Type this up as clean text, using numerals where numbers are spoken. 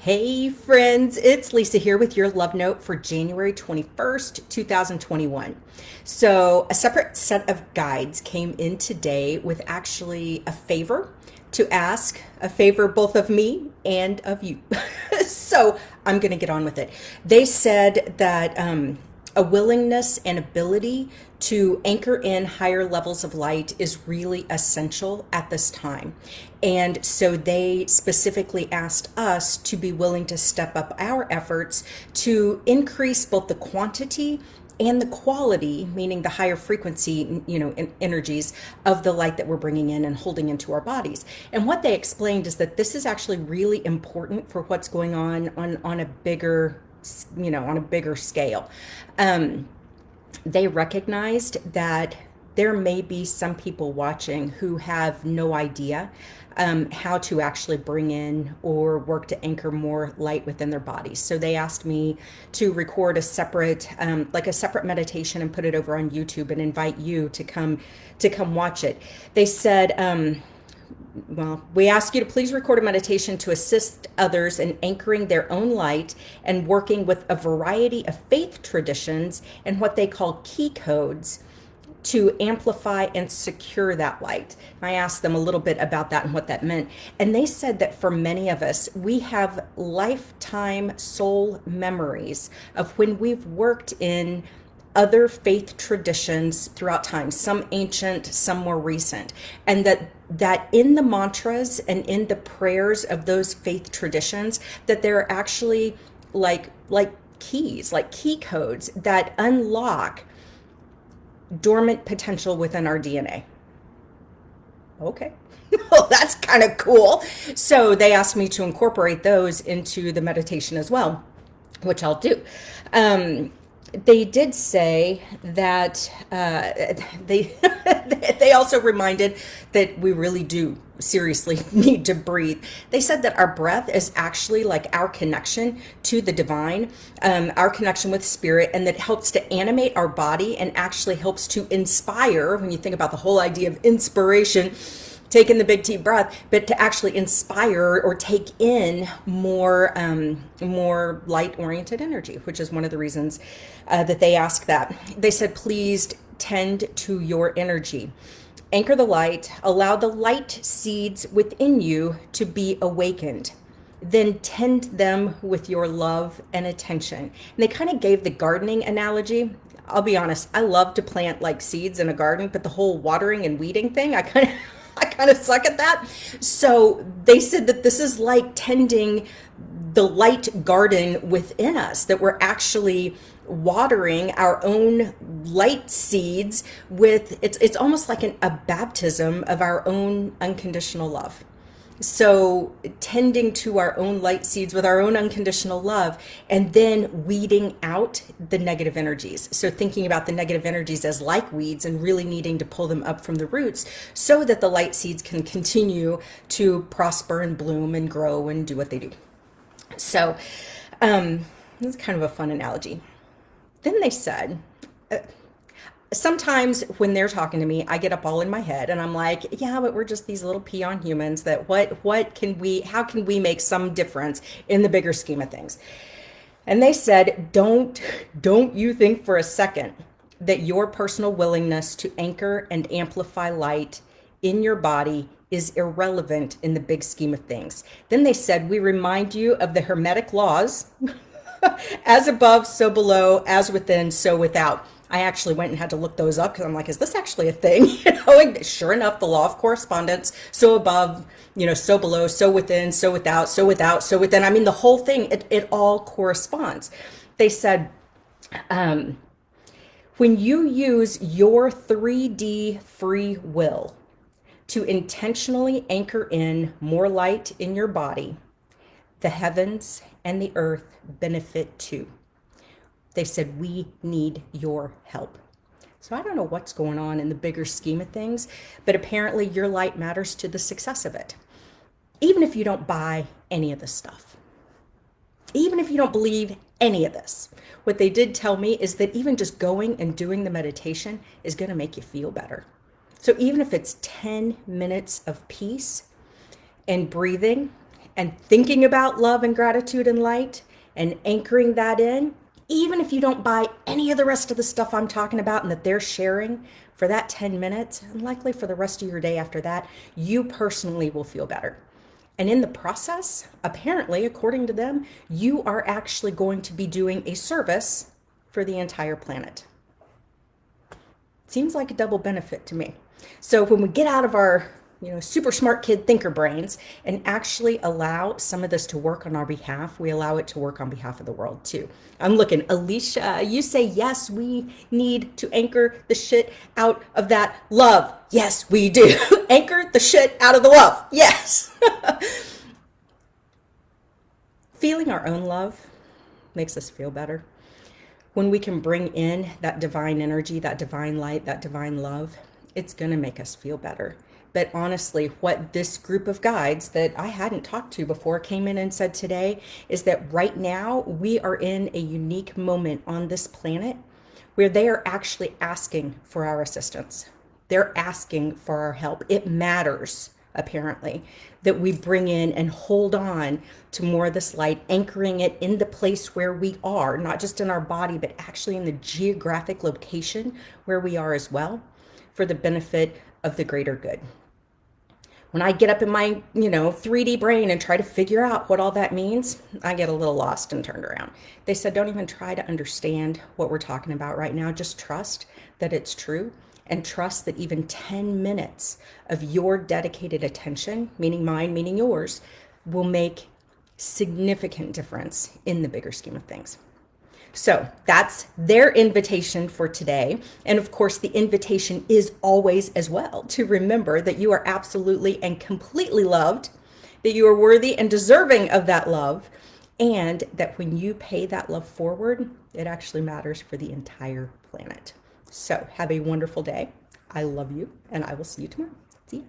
Hey friends, it's Lisa here with your love note for January 21st, 2021. So, a separate set of guides came in today with actually a favor to ask, a favor both of me and of you. So, I'm going to get on with it. They said that a willingness and ability to anchor in higher levels of light is really essential at this time. And so they specifically asked us to be willing to step up our efforts to increase both the quantity and the quality, meaning the higher frequency, energies of the light that we're bringing in and holding into our bodies. And what they explained is that this is actually really important for what's going on a bigger, on a bigger scale. They recognized that there may be some people watching who have no idea how to actually bring in or work to anchor more light within their bodies. So they asked me to record a separate, like a separate meditation and put it over on YouTube and invite you to come watch it. They said, well, we ask you to please record a meditation to assist others in anchoring their own light and working with a variety of faith traditions and what they call key codes to amplify and secure that light. I asked them a little bit about that and what that meant. And they said that for many of us, we have lifetime soul memories of when we've worked in other faith traditions throughout time, some ancient, some more recent, and that in the mantras and in the prayers of those faith traditions, that there are actually like keys, like key codes that unlock dormant potential within our DNA. Okay. Well, that's kind of cool. So they asked me to incorporate those into the meditation as well, which I'll do. They did say that they they also reminded that we really do seriously need to breathe. They said that our breath is actually like our connection to the divine, our connection with spirit, and that helps to animate our body and actually helps to inspire. When you think about the whole idea of inspiration, taking the big deep breath, but to actually inspire or take in more light oriented energy, which is one of the reasons that they ask that. They said, please tend to your energy. Anchor the light, allow the light seeds within you to be awakened. Then tend them with your love and attention. And they kind of gave the gardening analogy. I'll be honest, I love to plant like seeds in a garden, but the whole watering and weeding thing, I kind of suck at that. So they said that this is like tending the light garden within us, that we're actually watering our own light seeds with, it's almost like a baptism of our own unconditional love. So tending to our own light seeds with our own unconditional love, and then weeding out the negative energies. So thinking about the negative energies as like weeds and really needing to pull them up from the roots so that the light seeds can continue to prosper and bloom and grow and do what they do. So that's kind of a fun analogy. Then they said, sometimes when they're talking to me, I get up all in my head and I'm like, yeah, but we're just these little peon humans that how can we make some difference in the bigger scheme of things? And they said, don't you think for a second that your personal willingness to anchor and amplify light in your body is irrelevant in the big scheme of things. Then they said, we remind you of the Hermetic laws, as above, so below, as within, so without. I actually went and had to look those up because I'm like, is this actually a thing? And sure enough, the law of correspondence, so above, so below, so within, so without, so without, so within. I mean, the whole thing, it all corresponds. They said, when you use your 3D free will to intentionally anchor in more light in your body, the heavens and the earth benefit too. They said, we need your help. So I don't know what's going on in the bigger scheme of things, but apparently your light matters to the success of it. Even if you don't buy any of this stuff, even if you don't believe any of this, what they did tell me is that even just going and doing the meditation is going to make you feel better. So even if it's 10 minutes of peace and breathing and thinking about love and gratitude and light and anchoring that in, even if you don't buy any of the rest of the stuff I'm talking about and that they're sharing for that 10 minutes, and likely for the rest of your day after that, you personally will feel better. And in the process, apparently, according to them, you are actually going to be doing a service for the entire planet. Seems like a double benefit to me. So when we get out of our super smart kid thinker brains and actually allow some of this to work on our behalf, we allow it to work on behalf of the world too. I'm looking, Alicia, you say, yes, we need to anchor the shit out of that love. Yes, we do. Anchor the shit out of the love. Yes. Feeling our own love makes us feel better. When we can bring in that divine energy, that divine light, that divine love, it's going to make us feel better. But honestly, what this group of guides that I hadn't talked to before came in and said today is that right now we are in a unique moment on this planet where they are actually asking for our assistance. They're asking for our help. It matters, apparently, that we bring in and hold on to more of this light, anchoring it in the place where we are, not just in our body, but actually in the geographic location where we are as well, for the benefit of the greater good. When I get up in my 3D brain and try to figure out what all that means, I get a little lost and turned around. They said, don't even try to understand what we're talking about right now. Just trust that it's true, and trust that even 10 minutes of your dedicated attention, meaning mine, meaning yours, will make significant difference in the bigger scheme of things. So that's their invitation for today. And of course, the invitation is always as well to remember that you are absolutely and completely loved, that you are worthy and deserving of that love, and that when you pay that love forward, it actually matters for the entire planet. So have a wonderful day. I love you, and I will see you tomorrow. See you.